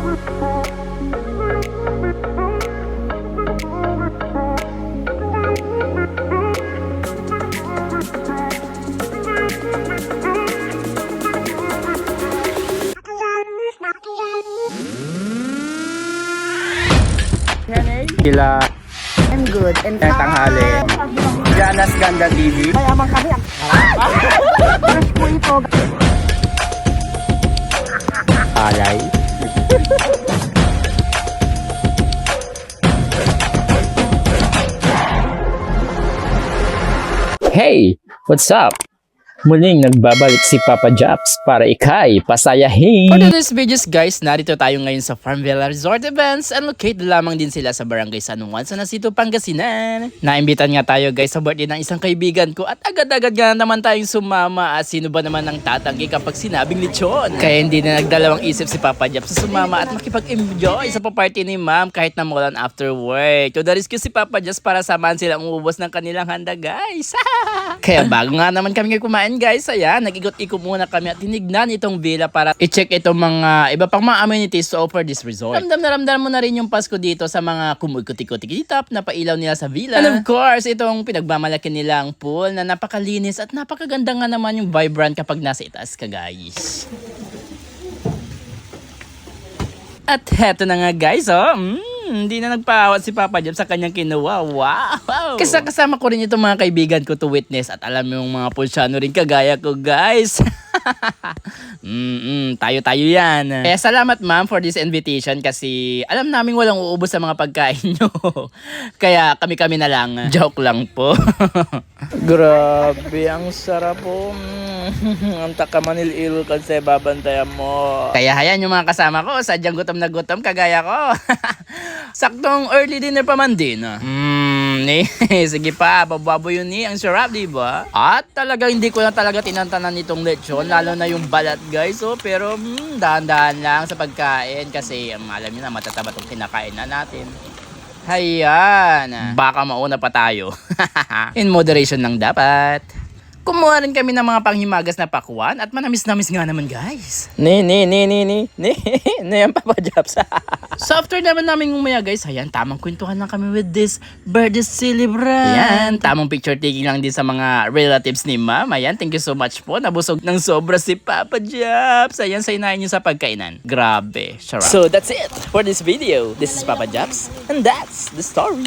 Sila I'm good. And ng tanghali. Janas Ganda TV. mayaman kami. Fresh po ito. Alay. Hey! What's up? Muling nagbabalik si Papa Japs para ikay pasayahin. For today's videos guys, narito tayo ngayon sa Farmvilla Resort Events and located lamang din sila sa Barangay San Juan, San Jacinto, Pangasinan. Naimbitan nga tayo guys sa birthday ng isang kaibigan ko at agad-agad nga naman tayong sumama at sino ba naman ang tatanggi kapag sinabing lechon. Kaya hindi na nagdalawang isip si Papa Japs sa sumama at makipag-enjoy sa pa-party ni ma'am kahit na maulan after work. To the rescue si Papa Japs para samahan silang umubos ng kanilang handa guys. Kaya bago nga naman kami kumain guys, ayan, nag-ikot-ikot muna kami at tinignan itong villa para i-check itong mga iba pang mga amenities to offer this resort. Ramdam na ramdam mo na rin yung Pasko dito sa mga kumikot-ikot-ikot na pailaw nila sa villa. And of course, itong pinagmamalaki nilang pool na napakalinis at napakaganda nga naman yung vibrant kapag nasa itaas ka guys. At heto na nga guys, hindi na nagpaawat si Papa Japs sa kanyang kinuha. Wow! Kasama ko rin itong mga kaibigan ko to witness at alam mo yung mga pulsyano rin kagaya ko guys. Tayo-tayo yan. Kaya salamat ma'am for this invitation kasi alam namin walang uubos sa mga pagkain nyo. Kaya kami-kami na lang. Joke lang po. Grabe, ang sarap po. Ang takamanil-il kasi babantayan mo. Kaya hayan yung mga kasama ko, sadyang gutom na gutom kagaya ko. Saktong early dinner pa man din. Sige pa, bababo yun ang sarap, diba? At talaga hindi ko na talaga tinantanan itong lechon, lalo na yung balat guys. Pero dahan-dahan lang sa pagkain kasi alam niyo na matataba itong kinakain na natin. Hayan, baka mauna pa tayo. In moderation lang dapat. Kumuha rin kami ng mga panghimagas na pakwan at manamis-namis nga naman guys. Ang Papa Japs. So after naman namin umaya guys, ayan, tamang kwentuhan lang kami with this birthday celebrant. Ayan, tamang picture taking lang din sa mga relatives ni ma'am. Ayan, thank you so much po. Nabusog ng sobra si Papa Japs. Ayan, sainahin nyo sa pagkainan. Grabe, sarap. So that's it for this video. This is Papa Japs and that's the story.